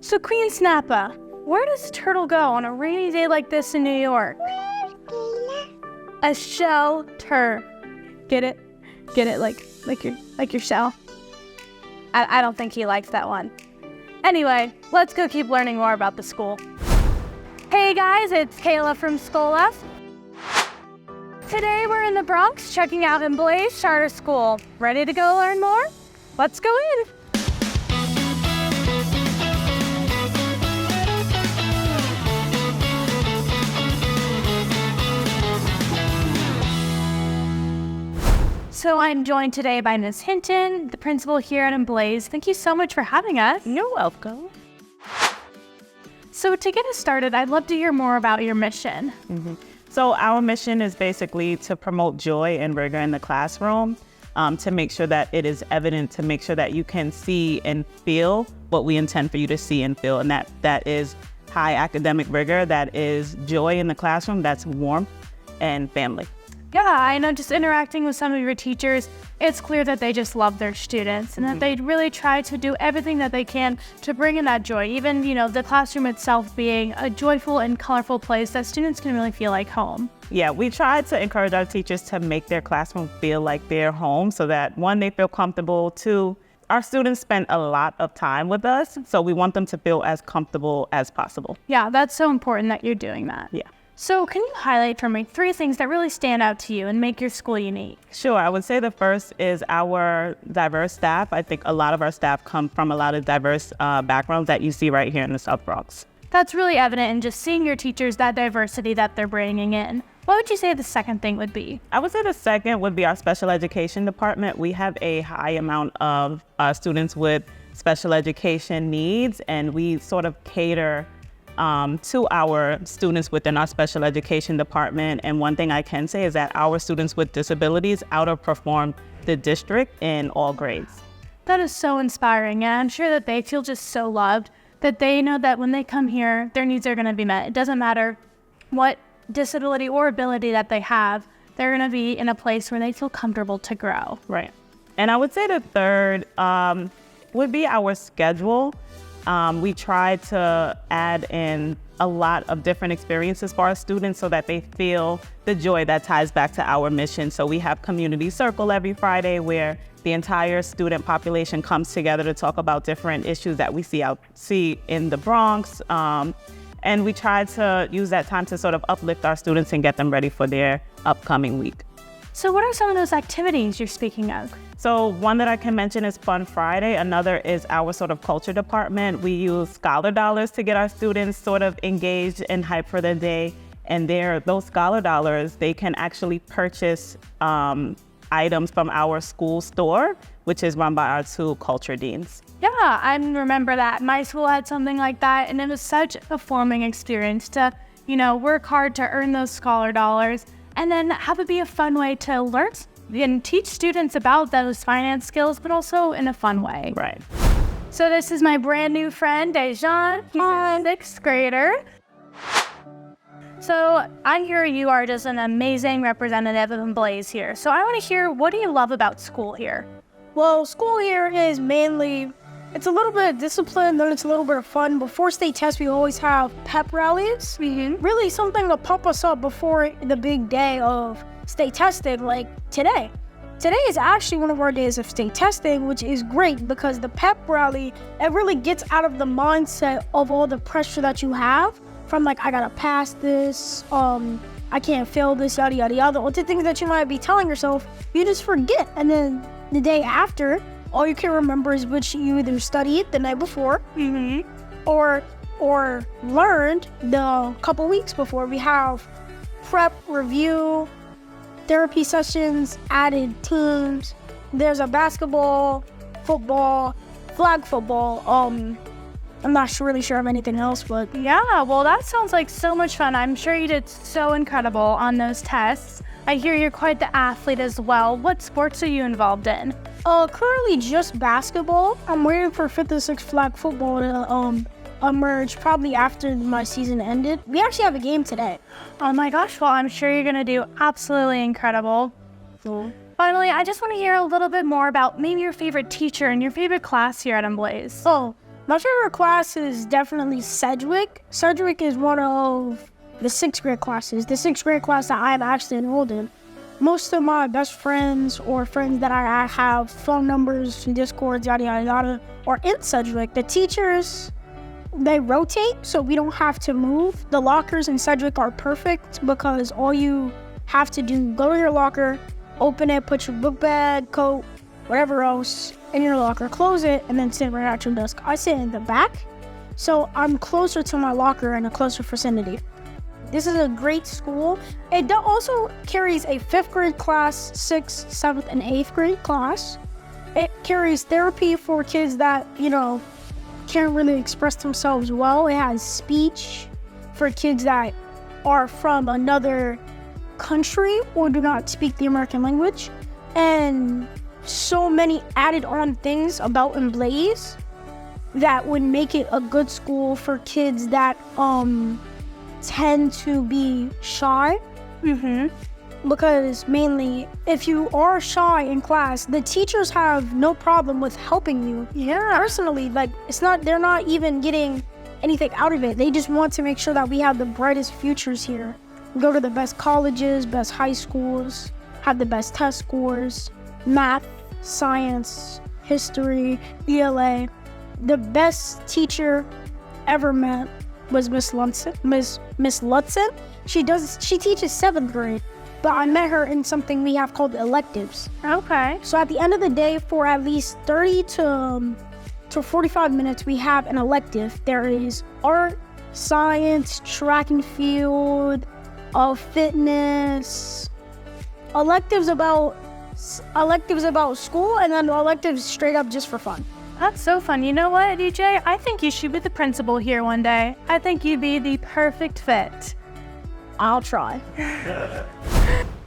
So Queen Snappa, where does a turtle go on a rainy day like this in New York? A shelter. Get it? Get it? Like your shell. I don't think he likes that one. Anyway, let's go keep learning more about the school. Hey guys, it's Kayla from Schola. Today we're in the Bronx checking out Emblaze Charter School. Ready to go learn more? Let's go in. So I'm joined today by Ms. Hinton, the principal here at Emblaze. Thank you so much for having us. You're welcome. So to get us started, I'd love to hear more about your mission. So our mission is basically to promote joy and rigor in the classroom, to make sure that it is evident, to make sure that you can see and feel what we intend for you to see and feel. And that is high academic rigor, that is joy in the classroom, that's warmth and family. Yeah, I know just interacting with some of your teachers, it's clear that they just love their students and that they really try to do everything that they can to bring in that joy. Even, the classroom itself being a joyful and colorful place that students can really feel like home. Yeah, we try to encourage our teachers to make their classroom feel like their home so that, one, they feel comfortable, two, our students spend a lot of time with us, so we want them to feel as comfortable as possible. Yeah, that's so important that you're doing that. Yeah. So can you highlight for me 3 things that really stand out to you and make your school unique? Sure. I would say the first is our diverse staff. I think a lot of our staff come from a lot of diverse backgrounds that you see right here in the South Bronx. That's really evident in just seeing your teachers, that diversity that they're bringing in. What would you say the second thing would be? I would say the second would be our special education department. We have a high amount of students with special education needs, and we sort of cater to our students within our special education department. And one thing I can say is that our students with disabilities outperform the district in all grades. That is so inspiring, and I'm sure that they feel just so loved, that they know that when they come here, their needs are going to be met. It doesn't matter what disability or ability that they have, they're going to be in a place where they feel comfortable to grow. Right. And I would say the third would be our schedule. We try to add in a lot of different experiences for our students so that they feel the joy that ties back to our mission. So we have Community Circle every Friday where the entire student population comes together to talk about different issues that we see in the Bronx. And we try to use that time to sort of uplift our students and get them ready for their upcoming week. So what are some of those activities you're speaking of? So one that I can mention is Fun Friday. Another is our sort of culture department. We use Scholar dollars to get our students sort of engaged and hyped for the day. And those Scholar dollars, they can actually purchase items from our school store, which is run by our 2 culture deans. Yeah, I remember that. My school had something like that, and it was such a forming experience to, work hard to earn those Scholar dollars and then have it be a fun way to learn and teach students about those finance skills, but also in a fun way. Right. So this is my brand new friend, Dejan. He's a 6th grader. So I hear you are just an amazing representative of Emblaze here. So I want to hear, what do you love about school here? Well, school here is mainly, it's a little bit of discipline, then it's a little bit of fun. Before state tests, we always have pep rallies. Really something to pump us up before the big day of state testing, like today. Today is actually one of our days of state testing, which is great because the pep rally, it really gets out of the mindset of all the pressure that you have from I gotta pass this, I can't fail this, yada, yada, yada. All the things that you might be telling yourself, you just forget. And then the day after, all you can remember is which you either studied the night before or learned the couple weeks before. We have prep, review, therapy sessions, added teams. There's a basketball, football, flag football. I'm not really sure of anything else, but yeah, well, that sounds like so much fun. I'm sure you did so incredible on those tests. I hear you're quite the athlete as well. What sports are you involved in? Currently just basketball. I'm waiting for 5th and 6th flag football to emerge probably after my season ended. We actually have a game today. Oh my gosh, well, I'm sure you're gonna do absolutely incredible. Finally, I just want to hear a little bit more about maybe your favorite teacher and your favorite class here at Emblaze. Oh, My favorite class is definitely Sedgwick. Sedgwick is one of the 6th grade classes, the 6th grade class that I'm actually enrolled in. Most of my best friends or friends that I have phone numbers, Discords, yada, yada, yada, are in Sedgwick. The teachers, they rotate, so we don't have to move. The lockers in Sedgwick are perfect because all you have to do, go to your locker, open it, put your book bag, coat, whatever else in your locker, close it, and then sit right at your desk. I sit in the back, so I'm closer to my locker and a closer vicinity. This is a great school. It also carries a 5th grade class, 6th, 7th, and 8th grade class. It carries therapy for kids that, can't really express themselves well. It has speech for kids that are from another country or do not speak the American language. And so many added on things about Emblaze that would make it a good school for kids that tend to be shy. Because mainly, if you are shy in class, the teachers have no problem with helping you. Yeah. Personally, they're not even getting anything out of it. They just want to make sure that we have the brightest futures here. Go to the best colleges, best high schools, have the best test scores, math, science, history, ELA. The best teacher ever met was Miss Lutzen. Miss Lutzen. She teaches 7th grade, but I met her in something we have called electives. Okay. So at the end of the day, for at least 30 to 45 minutes, we have an elective. There is art, science, track and field, fitness, electives about school, and then electives straight up just for fun. That's so fun. You know what, DJ? I think you should be the principal here one day. I think you'd be the perfect fit. I'll try.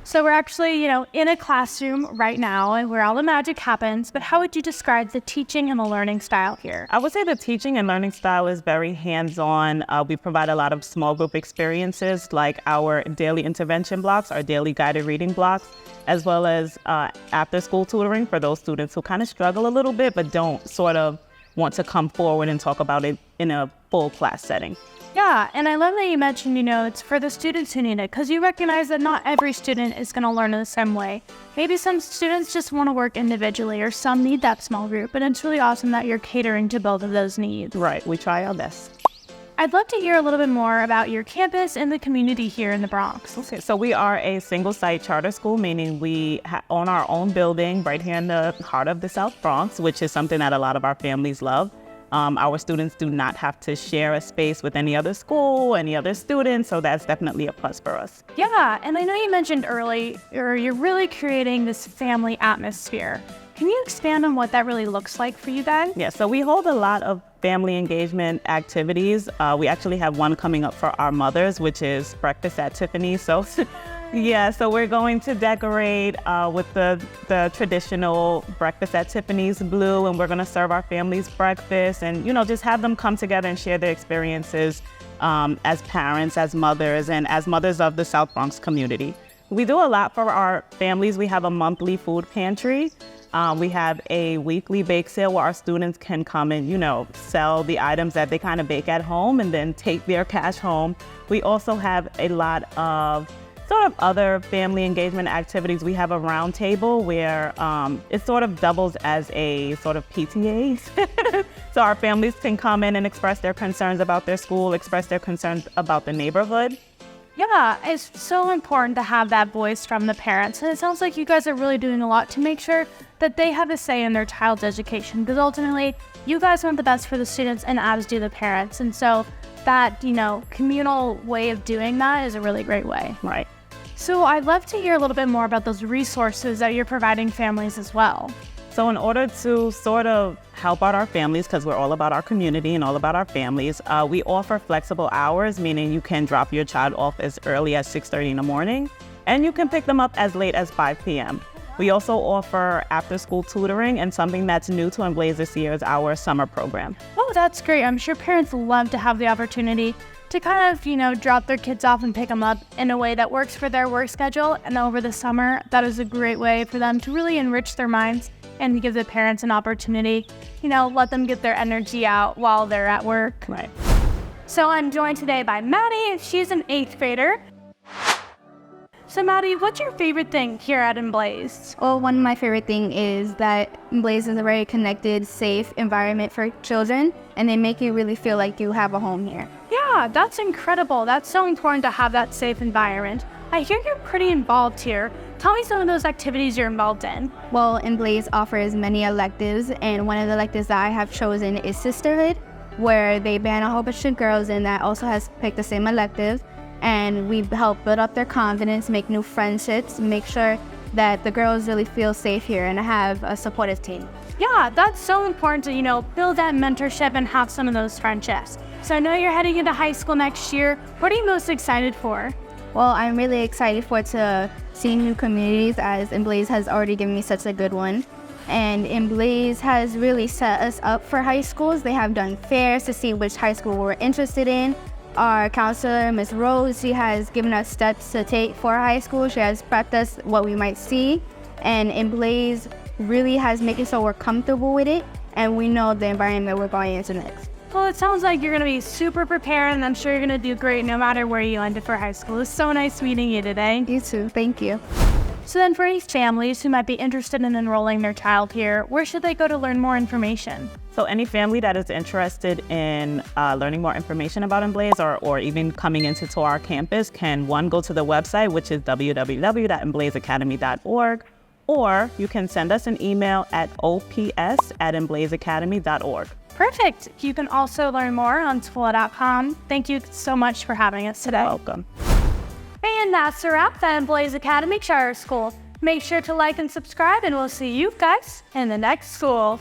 So we're actually, in a classroom right now and where all the magic happens, but how would you describe the teaching and the learning style here? I would say the teaching and learning style is very hands-on. We provide a lot of small group experiences like our daily intervention blocks, our daily guided reading blocks, as well as after-school tutoring for those students who kind of struggle a little bit but don't sort of want to come forward and talk about it in a full class setting. Yeah, and I love that you mentioned, it's for the students who need it, because you recognize that not every student is going to learn in the same way. Maybe some students just want to work individually, or some need that small group, and it's really awesome that you're catering to both of those needs. Right, we try our best. I'd love to hear a little bit more about your campus and the community here in the Bronx. Okay, so we are a single-site charter school, meaning we own our own building right here in the heart of the South Bronx, which is something that a lot of our families love. Our students do not have to share a space with any other school, any other students, so that's definitely a plus for us. Yeah, and I know you mentioned earlier you're really creating this family atmosphere. Can you expand on what that really looks like for you guys? Yeah, so we hold a lot of family engagement activities. We actually have one coming up for our mothers, which is breakfast at Tiffany's. So yeah, so we're going to decorate with the traditional breakfast at Tiffany's blue, and we're going to serve our families breakfast and, just have them come together and share their experiences as parents, as mothers, and as mothers of the South Bronx community. We do a lot for our families. We have a monthly food pantry. We have a weekly bake sale where our students can come and, sell the items that they kind of bake at home and then take their cash home. We also have a lot of sort of other family engagement activities. We have a round table where it sort of doubles as a sort of PTA. So our families can come in and express their concerns about their school, express their concerns about the neighborhood. Yeah, it's so important to have that voice from the parents. And it sounds like you guys are really doing a lot to make sure that they have a say in their child's education, because ultimately you guys want the best for the students and as do the parents. And so that, communal way of doing that is a really great way. Right. So I'd love to hear a little bit more about those resources that you're providing families as well. So in order to sort of help out our families, because we're all about our community and all about our families, we offer flexible hours, meaning you can drop your child off as early as 6:30 in the morning, and you can pick them up as late as 5 p.m. We also offer after-school tutoring, and something that's new to Emblaze this year is our summer program. Oh, that's great. I'm sure parents love to have the opportunity to kind of, drop their kids off and pick them up in a way that works for their work schedule. And over the summer, that is a great way for them to really enrich their minds and give the parents an opportunity, let them get their energy out while they're at work. Right. So I'm joined today by Mady. She's an 8th grader. So Mady, what's your favorite thing here at Emblaze? Well, one of my favorite things is that Emblaze is a very connected, safe environment for children, and they make you really feel like you have a home here. Yeah, that's incredible. That's so important to have that safe environment. I hear you're pretty involved here. Tell me some of those activities you're involved in. Well, Emblaze offers many electives, and one of the electives that I have chosen is Sisterhood, where they band a whole bunch of girls in that also has picked the same elective. And we help build up their confidence, make new friendships, make sure that the girls really feel safe here and have a supportive team. Yeah, that's so important to, build that mentorship and have some of those friendships. So I know you're heading into high school next year. What are you most excited for? Well, I'm really excited to see new communities, as Emblaze has already given me such a good one. And Emblaze has really set us up for high schools. They have done fairs to see which high school we're interested in. Our counselor, Ms. Rose, she has given us steps to take for high school. She has prepped us what we might see. And Emblaze really has made it so we're comfortable with it, and we know the environment we're going into next. Well, it sounds like you're going to be super prepared, and I'm sure you're going to do great no matter where you end up for high school. It's so nice meeting you today. You too. Thank you. So then for any families who might be interested in enrolling their child here, where should they go to learn more information? So any family that is interested in learning more information about Emblaze or even coming into our campus can, one, go to the website, which is www.emblazeacademy.org, or you can send us an email at ops@emblazeacademy.org. Perfect. You can also learn more on Schola.com. Thank you so much for having us today. Welcome. And that's a wrap at Emblaze Academy Charter School. Make sure to like and subscribe, and we'll see you guys in the next school.